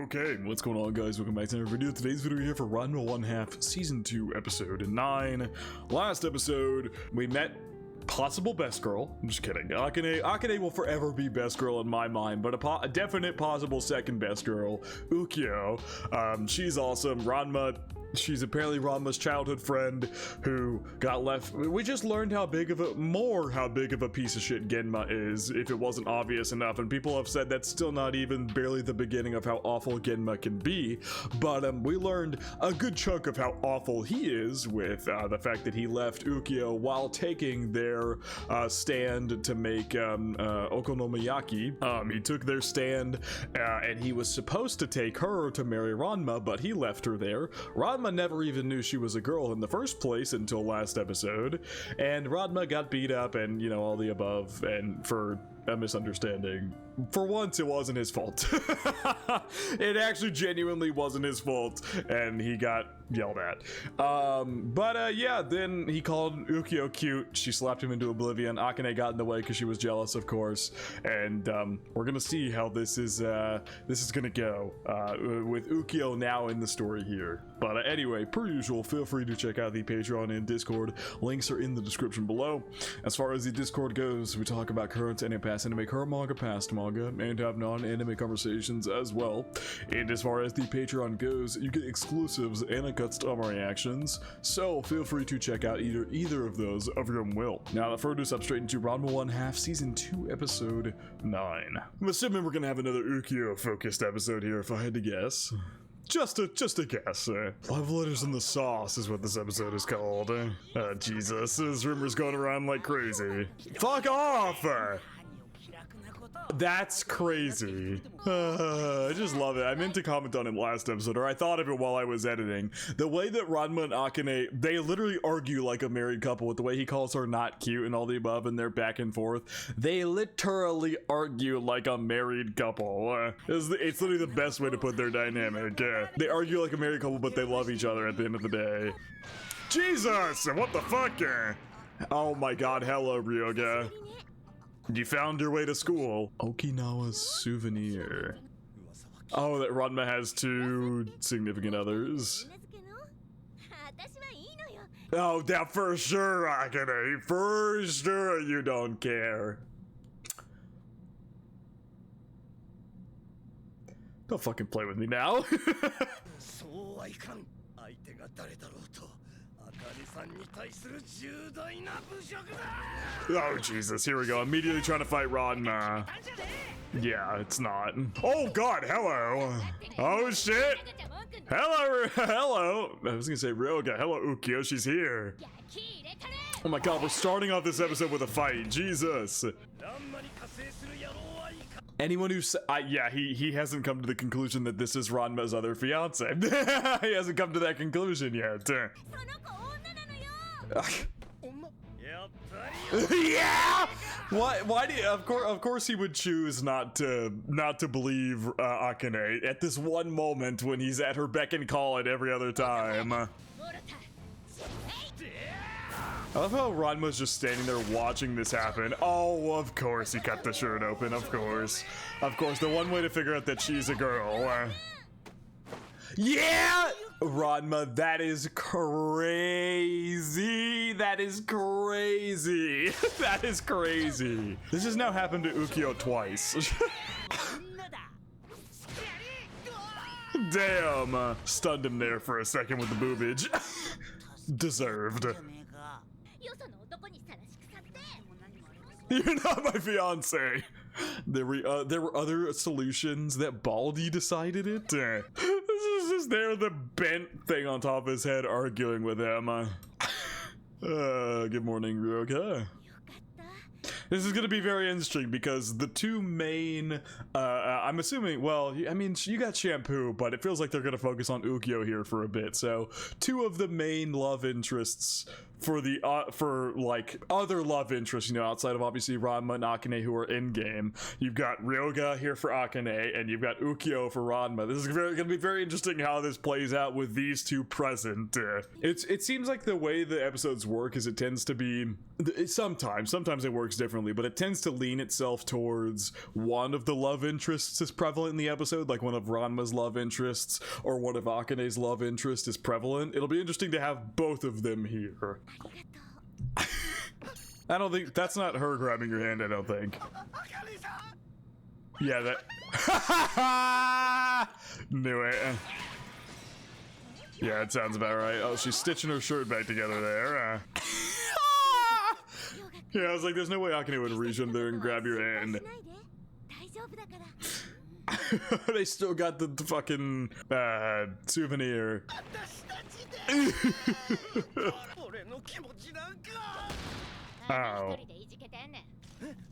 Okay, what's going on, guys? Welcome back to another video. Today's video here for Ranma 1/2 Season 2 Episode 9. Last episode, we met possible best girl. I'm just kidding. Akane will forever be best girl in my mind, but a definite possible second best girl, Ukyo. She's awesome. Ranma, she's apparently Ranma's childhood friend who got left. We just learned how big of a piece of shit Genma is, if it wasn't obvious enough, and people have said that's still not even barely the beginning of how awful Genma can be, but we learned a good chunk of how awful he is with the fact that he left Ukyo while taking their stand to make okonomiyaki. He took their stand and he was supposed to take her to marry Ranma, but he left her there. Ranma never even knew she was a girl in the first place until last episode, and Ranma got beat up and, you know, all the above, and for a misunderstanding. For once, it wasn't his fault. It actually genuinely wasn't his fault, and he got yelled at. Yeah, then he called Ukyo cute. She slapped him into oblivion. Akane got in the way because she was jealous, of course, and we're gonna see how this is gonna go with Ukyo now in the story here. But anyway, per usual, feel free to check out the Patreon and Discord. Links are in the description below. As far as the Discord goes, we talk about current and past anime, current manga, past manga, and have non-anime conversations as well. And as far as the Patreon goes, you get exclusives and uncuts to my reactions, so feel free to check out either of those of your own will. Now, without further ado, step straight into Ranma 1/2 Season 2 Episode 9. I'm assuming we're gonna have another Ukyo-focused episode here, if I had to guess. Just a guess. Love letters in the sauce is what this episode is called. Jesus, this rumor's going around like crazy. Fuck off! That's crazy. I just love it. I meant to comment on it last episode, or I thought of it while I was editing. The way that Ranma and Akane, they literally argue like a married couple with the way he calls her not cute and all the above, and they're back and forth. They literally argue like a married couple. It's literally the best way to put their dynamic. They argue like a married couple, but they love each other at the end of the day. Jesus! What the fuck? Oh my god, hello, Ryoga. You found your way to school. Okinawa's souvenir. Oh, that Ranma has two significant others. Oh, that for sure, Akane. For sure you don't care. Don't fucking play with me now. Oh Jesus, here we go. Immediately trying to fight Ranma. Yeah, it's not. Oh god, hello. Oh shit. Hello. I was gonna say Ryoga. Hello, Ukyo, she's here. Oh my god, we're starting off this episode with a fight. Jesus. Anyone who yeah, he hasn't come to the conclusion that this is Ranma's other fiance. He hasn't come to that conclusion yet. Yeah. Why do you, of course he would choose not to believe Akane at this one moment when he's at her beck and call at every other time. I love how Ranma's just standing there watching this happen. Oh, of course he cut the shirt open, of course. Of course, the one way to figure out that she's a girl. Yeah! Ranma, that is crazy. That is crazy. That is crazy. This has now happened to Ukyo twice. Damn. Stunned him there for a second with the boobage. Deserved. You're not my fiance. There were other solutions that Baldy decided it. This is just there, the bent thing on top of his head arguing with him. Good morning, Ryoga. This is gonna be very interesting because the two main, I'm assuming, well, I mean, you got Shampoo, but it feels like they're gonna focus on Ukyo here for a bit. So, two of the main love interests for the, like, other love interests, you know, outside of obviously Ranma and Akane who are in-game. You've got Ryoga here for Akane, and you've got Ukyo for Ranma. This is gonna be very interesting how this plays out with these two present. It seems like the way the episodes work is it tends to be, sometimes it works differently, but it tends to lean itself towards one of the love interests interests is prevalent in the episode, like one of Ranma's love interests or one of Akane's love interest is prevalent. It'll be interesting to have both of them here. I don't think that's not her grabbing your hand, I don't think. Yeah, that knew it. Yeah, it sounds about right. Oh, she's stitching her shirt back together there. Yeah, I was like, there's no way Akane would reach in there and grab your hand. They still got the fucking souvenir. Oh.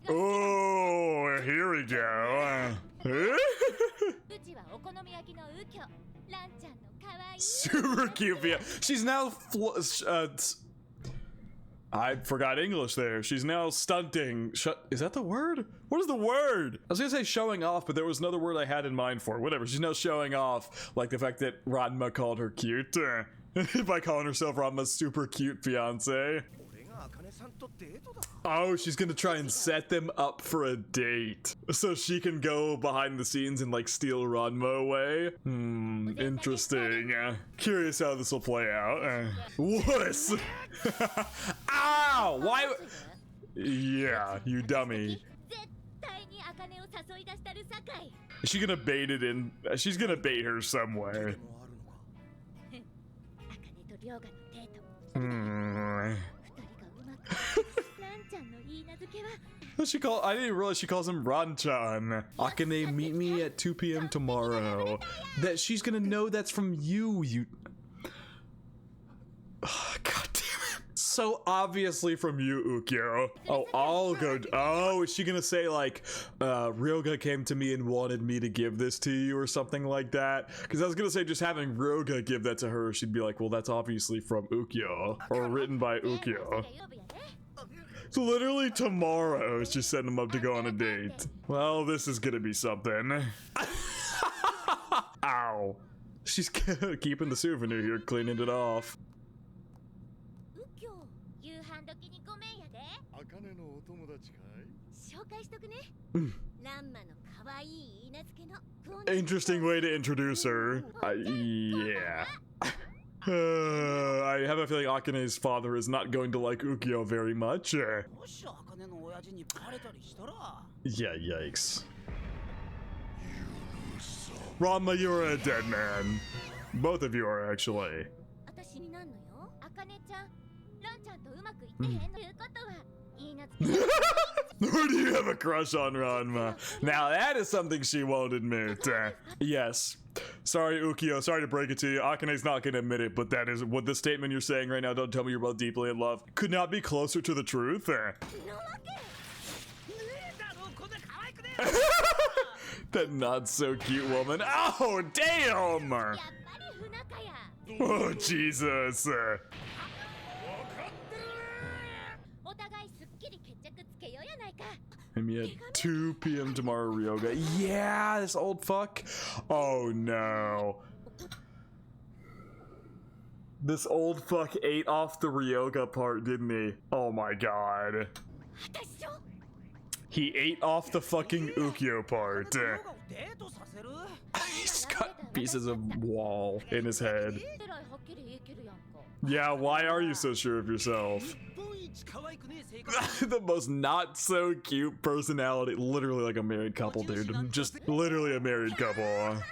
Oh, here we go. Super cute. She's now I forgot English there. She's now stunting. Is that the word? What is the word? I was gonna say showing off, but there was another word I had in mind for it. Whatever. She's now showing off, like the fact that Ranma called her cute by calling herself Ranma's super cute fiance. Oh, she's gonna try and set them up for a date so she can go behind the scenes and like steal Ranma away. Interesting. Curious how this will play out. Wuss! Ow! Why? Yeah, you dummy. Is she gonna bait it in? She's gonna bait her somewhere. She call? I didn't realize she calls him Ran-chan. Akane, meet me at 2 p.m. tomorrow. That she's gonna know that's from you. Oh, God damn it! So obviously from you, Ukyo. Oh, I'll go. Oh, is she gonna say like, Ryoga came to me and wanted me to give this to you or something like that? Because I was gonna say just having Ryoga give that to her, she'd be like, well, that's obviously from Ukyo or written by Ukyo. So literally tomorrow she's setting him up to go on a date. Well, this is gonna be something. Ow. She's keeping the souvenir here, cleaning it off. Interesting way to introduce her. Yeah. I have a feeling Akane's father is not going to like Ukyo very much. Yeah, yikes. Ranma, you're a dead man. Both of you are, actually. Or do you have a crush on Ranma? Now that is something she won't admit. Yes. Sorry, Ukyo, sorry to break it to you. Akane's not gonna admit it, but that is what the statement you're saying right now, don't tell me you're both deeply in love, could not be closer to the truth. That not so cute woman. Oh, damn! Oh, Jesus. Maybe at 2 p.m. tomorrow, Ryoga. Yeah, this old fuck. Oh no. This old fuck ate off the Ryoga part, didn't he? Oh my god. He ate off the fucking Ukyo part. He's got pieces of wall in his head. Yeah, why are you so sure of yourself? The most not so cute personality. Literally like a married couple, dude. Just literally a married couple.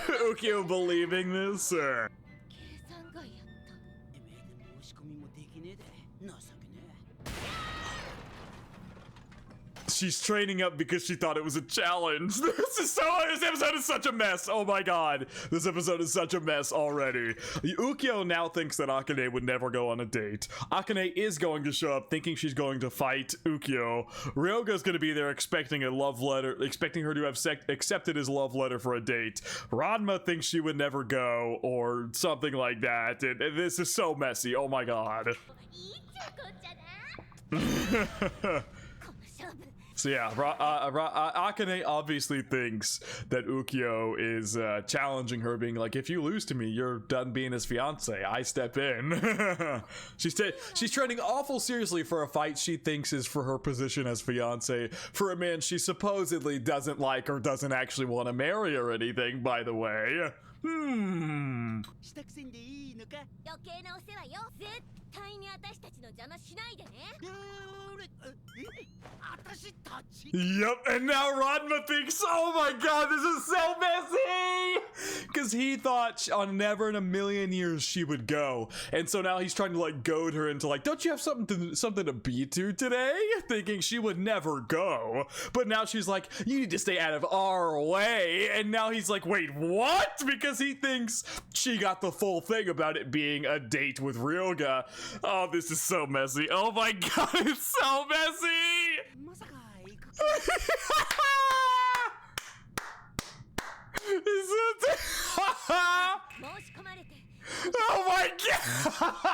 Ukyo believing this? She's training up because she thought it was a challenge. This episode is such a mess. Oh my god. This episode is such a mess already. Ukyo now thinks that Akane would never go on a date. Akane is going to show up thinking she's going to fight Ukyo. Ryoga's going to be there expecting a love letter, expecting her to have accepted his love letter for a date. Ranma thinks she would never go or something like that. And this is so messy. Oh my god. So yeah, Akane obviously thinks that Ukyo is challenging her, being like, if you lose to me, you're done being his fiance. I step in. She's training awful seriously for a fight she thinks is for her position as fiance for a man she supposedly doesn't like or doesn't actually want to marry or anything, by the way. Yep, and now Ranma thinks, oh my god, this is so messy! Because he thought on never in a million years she would go. And so now he's trying to like goad her into like, don't you have something to be to today? Thinking she would never go. But now she's like, you need to stay out of our way. And now he's like, wait, what? Because he thinks she got the full thing about it being a date with Ryoga. Oh, this is so messy. Oh my god, it's so messy! Is it? Oh my god!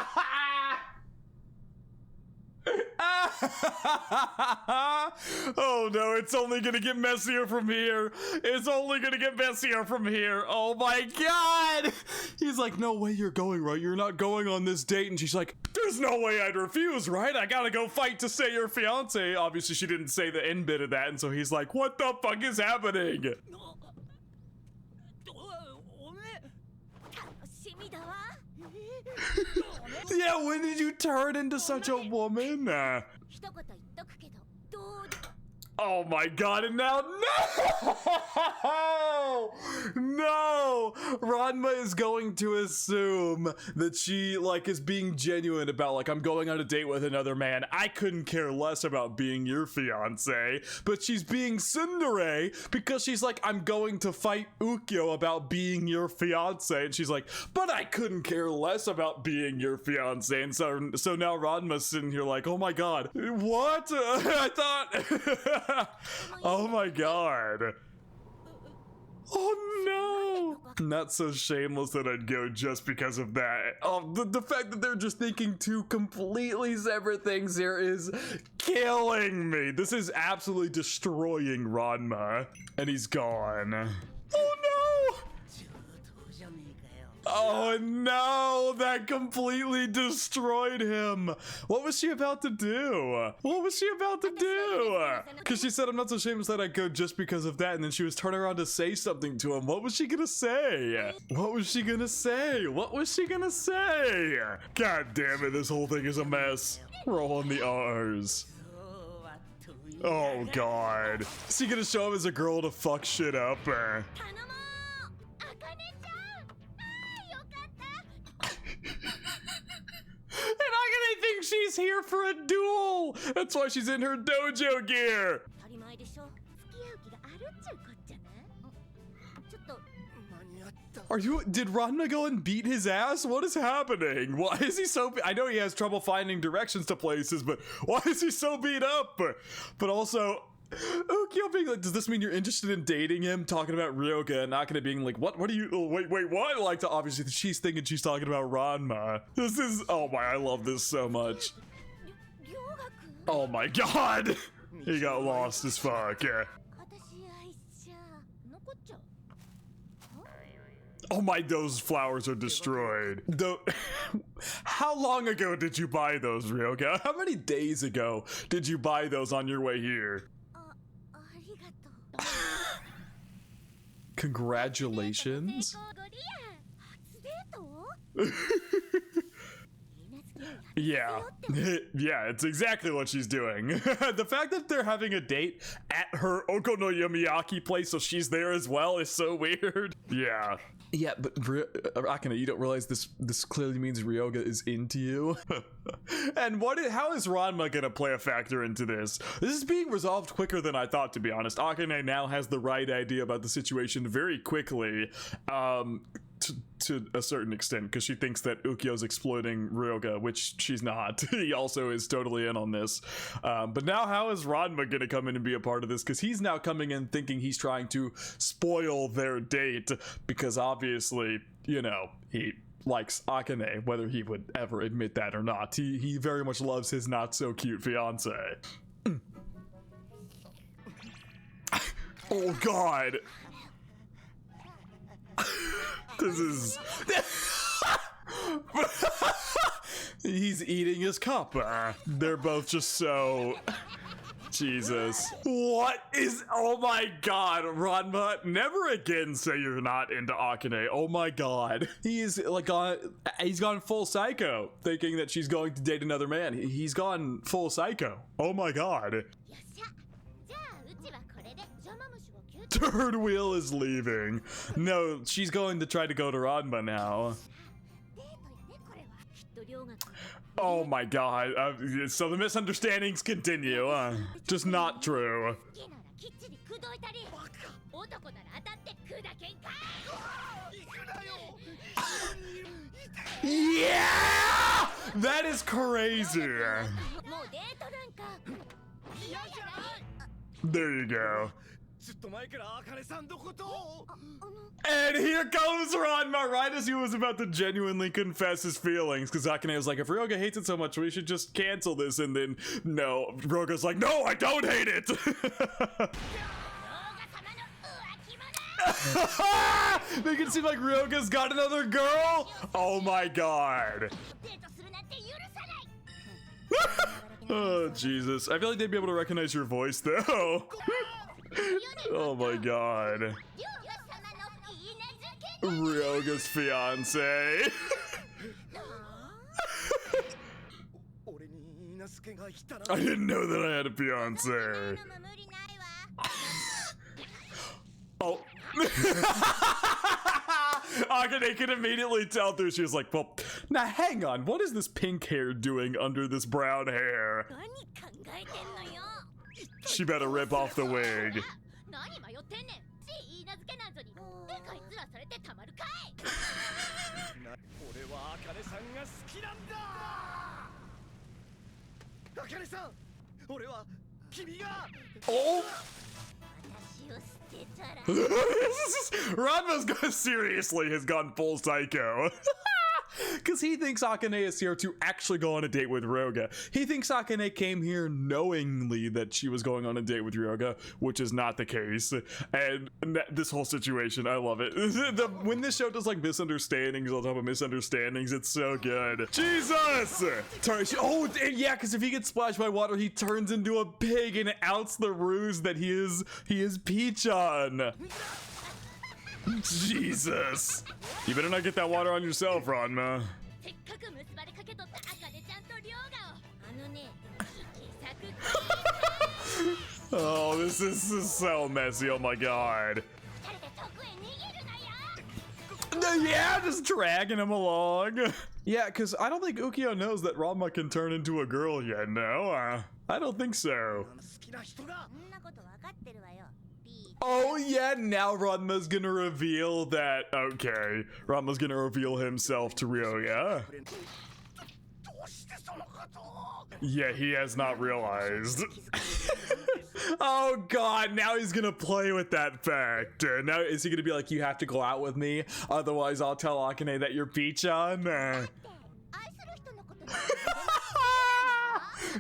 Oh no, it's only gonna get messier from here. It's only gonna get messier from here. Oh my god! He's like, no way you're going, right? You're not going on this date. And she's like, there's no way I'd refuse, right? I gotta go fight to stay your fiance. Obviously she didn't say the end bit of that, and so he's like, what the fuck is happening? Yeah, when did you turn into such a woman? Oh my god, and now, no! No! Ranma is going to assume that she, like, is being genuine about, like, I'm going on a date with another man. I couldn't care less about being your fiance. But she's being tsundere because she's like, I'm going to fight Ukyo about being your fiance. And she's like, but I couldn't care less about being your fiance. And so now Ranma's sitting here like, oh my god, what? I thought... Oh my god. Oh no. Not so shameless that I'd go just because of that. Oh, the fact that they're just thinking two completely separate things here is killing me. This is absolutely destroying Ranma. And he's gone. Oh no. Oh no, that completely destroyed him. What was she about to do? What was she about to do? Because she said, I'm not so shameless that I go just because of that. And then she was turning around to say something to him. What was she gonna say? What was she gonna say? What was she gonna say? God damn it, this whole thing is a mess. Roll on the R's. Oh god. Is he gonna show up as a girl to fuck shit up? And Akane thinks she's here for a duel! That's why she's in her dojo gear! Did Ranma go and beat his ass? What is happening? Why is he so, I know he has trouble finding directions to places, but why is he so beat up? But also, Ukyo being like, does this mean you're interested in dating him? Talking about Ryoga, and Akane being like, what are you, wait, what? Like, obviously she's thinking she's talking about Ranma. This is, oh my, I love this so much. Oh my god! He got lost as fuck. Oh my, those flowers are destroyed. How long ago did you buy those, Ryoga? How many days ago did you buy those on your way here? Congratulations. Yeah. Yeah, it's exactly what she's doing. The fact that they're having a date at her Okonomiyaki place, so she's there as well, is so weird. Yeah. Yeah, but Akane, you don't realize this clearly means Ryoga is into you. And how is Ranma gonna play a factor into this? This is being resolved quicker than I thought, to be honest. Akane now has the right idea about the situation very quickly. To a certain extent, because she thinks that Ukyo's exploiting Ryoga, which she's not. He also is totally in on this. But now how is Ranma gonna come in and be a part of this? Because he's now coming in thinking he's trying to spoil their date, because obviously, you know, he likes Akane, whether he would ever admit that or not. He very much loves his not so cute fiance. Oh god. This is... He's eating his cup. They're both just so... Jesus. What is... Oh my god, Ranma, never again say you're not into Akane. Oh my god. He's like he's gone full psycho, thinking that she's going to date another man. He's gone full psycho. Oh my god. Third wheel is leaving. No, she's going to try to go to Ranma now. Oh my god. So the misunderstandings continue. Just not true. Yeah! That is crazy. There you go. And here goes Ranma right as he was about to genuinely confess his feelings, because Akane was like, if Ryoga hates it so much, we should just cancel this. And then, no, Ryoga's like, no, I don't hate it. Make it seem like Ryoga's got another girl? Oh my god. Oh, Jesus. I feel like they'd be able to recognize your voice, though. Oh my god. Ryoga's fiance. I didn't know that I had a fiance. Oh. Akane could immediately tell through. She was like, well, now hang on. What is this pink hair doing under this brown hair? She better rip off the wig. Oh! Ranma's seriously has gone full psycho. Because he thinks Akane is here to actually go on a date with Ryoga. He thinks Akane came here knowingly that she was going on a date with Ryoga, which is not the case. And this whole situation, I love it. When this show does like misunderstandings on top of misunderstandings, it's so good. Jesus! Oh, yeah, because if he gets splashed by water, he turns into a pig and outs the ruse that he is Peach-on. Jesus. You better not get that water on yourself, Ranma. Oh, this is so messy. Oh my god. Yeah, just dragging him along. Yeah, because I don't think Ukyo knows that Ranma can turn into a girl yet, no? I don't think so. Oh yeah, now Ranma's gonna reveal that, okay, Ranma's gonna reveal himself to Ryoga. Yeah, he has not realized. Oh god, now he's gonna play with that fact. Now is he gonna be like, you have to go out with me, otherwise I'll tell Akane that you're Peach-on?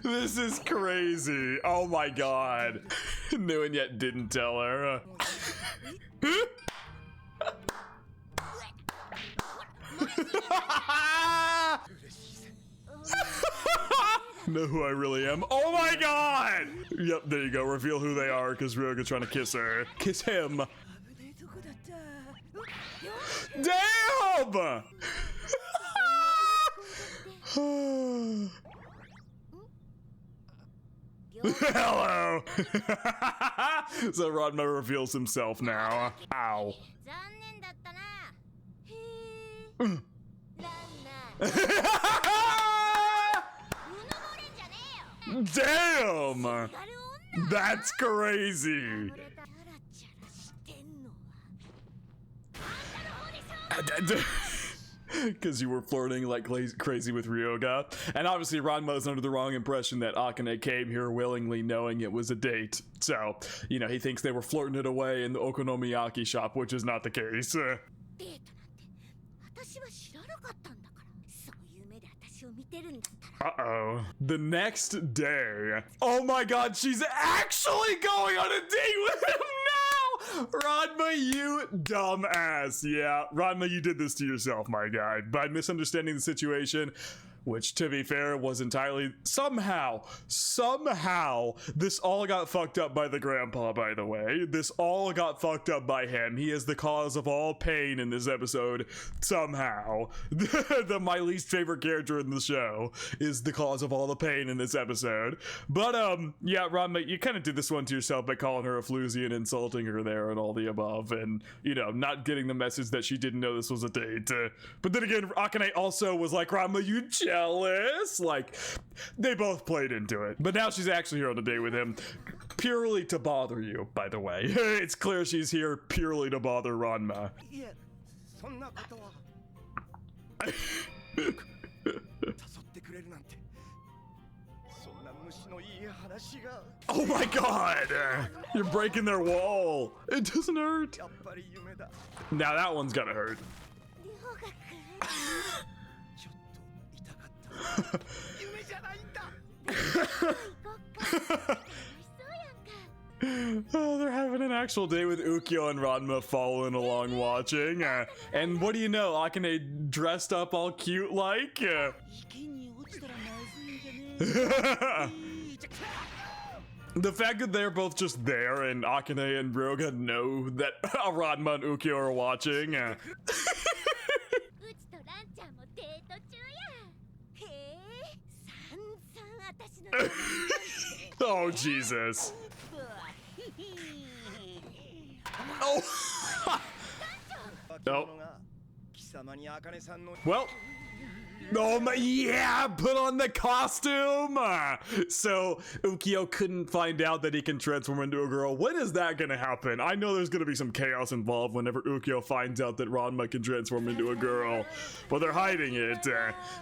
This is crazy. Oh my god. Knew and yet didn't tell her. Know who I really am. Oh my god! Yep, there you go. Reveal who they are because Ryoga's trying to kiss her. Kiss him. Damn! Hello! So Ranma reveals himself now. Ow. Damn! That's crazy! Because you were flirting like crazy with Ryoga. And obviously Ranma's under the wrong impression that Akane came here willingly knowing it was a date. So, you know, he thinks they were flirting it away in the okonomiyaki shop, which is not the case. Uh-oh. The next day. Oh my god, she's actually going on a date with him now! Ranma, you dumbass. Yeah, Ranma, you did this to yourself, my guy, by misunderstanding the situation. Which, to be fair, was entirely somehow this all got fucked up by the grandpa, by the way. This all got fucked up by him. He is the cause of all pain in this episode. Somehow. My least favorite character in the show is the cause of all the pain in this episode. But, yeah, Ranma, you kind of did this one to yourself by calling her a floozy and insulting her there and all the above. And, you know, not getting the message that she didn't know this was a date. But then again, Akane also was like, Ranma, you jealous? Like, they both played into it. But now she's actually here on a date with him, purely to bother you, by the way. It's clear she's here purely to bother Ranma. Oh my god! You're breaking their wall. It doesn't hurt. Now that one's gonna hurt. Oh, they're having an actual day with Ukyo and Ranma following along watching. And what do you know, Akane dressed up all cute like? The fact that they're both just there and Akane and Ryoga know that Ranma and Ukyo are watching. Oh, Jesus. Oh. Oh. Well. Oh my, yeah, put on the costume. So Ukyo couldn't find out that he can transform into a girl. When is that gonna happen? I know there's gonna be some chaos involved whenever Ukyo finds out that Ranma can transform into a girl, but they're hiding it.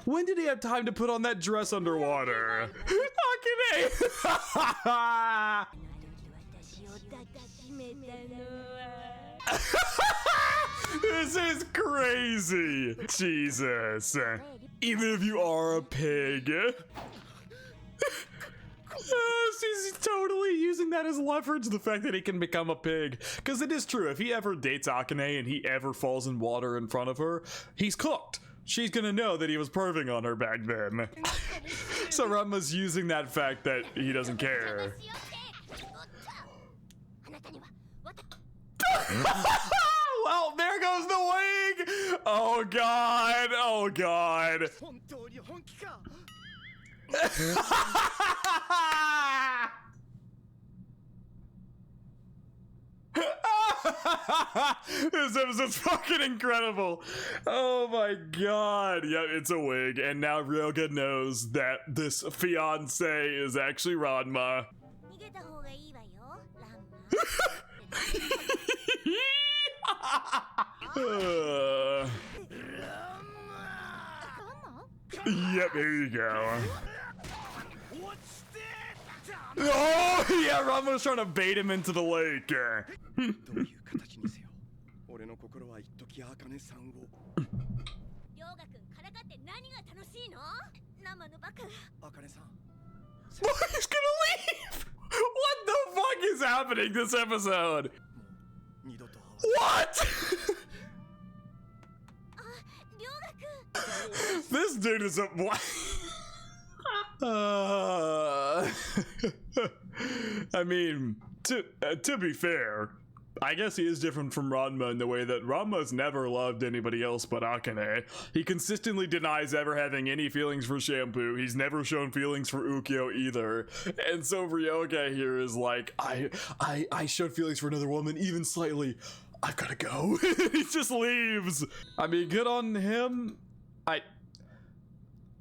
When did he have time to put on that dress underwater? Akane! This is crazy. Jesus. Even if you are a pig. She's totally using that as leverage, the fact that he can become a pig. Because it is true, if he ever dates Akane and he ever falls in water in front of her, he's cooked. She's gonna know that he was perving on her back then. So Ranma's using that fact that he doesn't care. Well, there goes the wig! Oh god, oh god. This episode's fucking incredible. Oh my god. Yeah, it's a wig. And now Ryoga knows that this fiance is actually Ranma. Yep, here you go. Oh, yeah, Ranma was trying to bait him into the lake. He's gonna leave! What the fuck is happening this episode? What? This dude is a I mean, to be fair, I guess he is different from Ranma in the way that Ranma's never loved anybody else but Akane. He consistently denies ever having any feelings for Shampoo. He's never shown feelings for Ukyo either. And so Ryoga here is like, I showed feelings for another woman, even slightly. I've gotta go. He just leaves. I mean, good on him.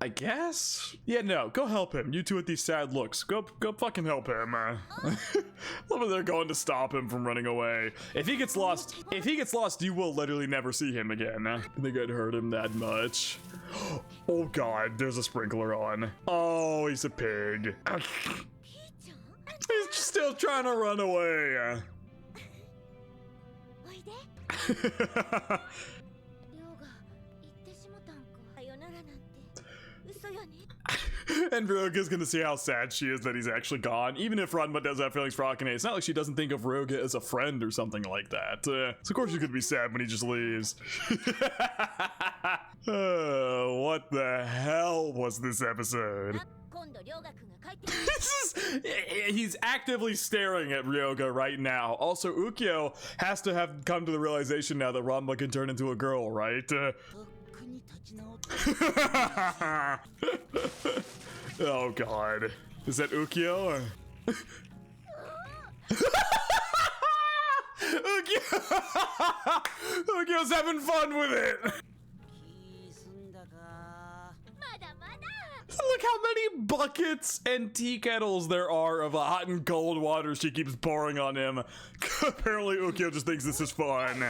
I guess? Yeah, no, go help him. You two with these sad looks. Go fucking help him. Love it, they're going to stop him from running away. If he gets lost, you will literally never see him again. I think I'd hurt him that much. Oh god, there's a sprinkler on. Oh, he's a pig. He's still trying to run away. And Ryoga's gonna see how sad she is that he's actually gone. Even if Ranma does have feelings for Akane, it's not like she doesn't think of Ryoga as a friend or something like that. So of course she's gonna be sad when he just leaves. What the hell was this episode? He's actively staring at Ryoga right now. Also, Ukyo has to have come to the realization now that Ranma can turn into a girl, right? Oh god. Is that Ukyo? Ukyo's having fun with it! Look how many buckets and tea kettles there are of hot and cold water she keeps pouring on him. Apparently Ukyo just thinks this is fun.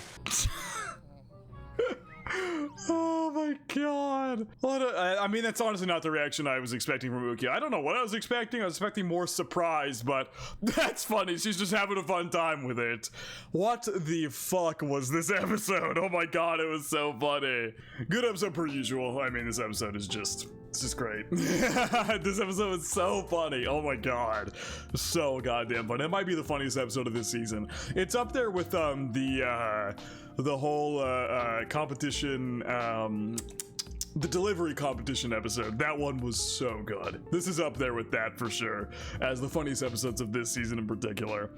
Oh my god. I mean, that's honestly not the reaction I was expecting from Ukyo. I don't know what I was expecting. I was expecting more surprise, but that's funny. She's just having a fun time with it. What the fuck was this episode? Oh my god, it was so funny. Good episode per usual. I mean, this episode is just... It's just great. This episode is so funny. Oh my god. So goddamn funny. It might be the funniest episode of this season. It's up there with the whole competition, the delivery competition episode. That one was so good. This is up there with that for sure, as the funniest episodes of this season in particular.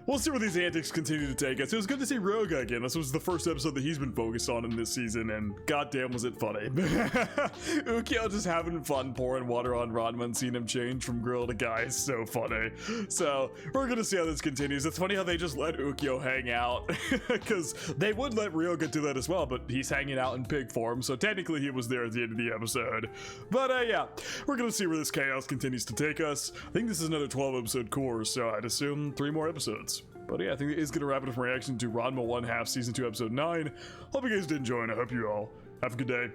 We'll see where these antics continue to take us. It was good to see Ryoga again. This was the first episode that he's been focused on in this season, and goddamn was it funny. Ukyo just having fun pouring water on Ranma and seeing him change from girl to guy is so funny. So, we're gonna see how this continues. It's funny how they just let Ukyo hang out, because they would let Ryoga do that as well, but he's hanging out in pig form, so technically he was there at the end of the episode. But yeah, we're gonna see where this chaos continues to take us. I think this is another 12-episode course, so I'd assume 3 more episodes. But yeah, I think it is going to wrap it up from reaction to Ranma 1/2 Season 2 Episode 9. Hope you guys did enjoy, and I hope you all have a good day.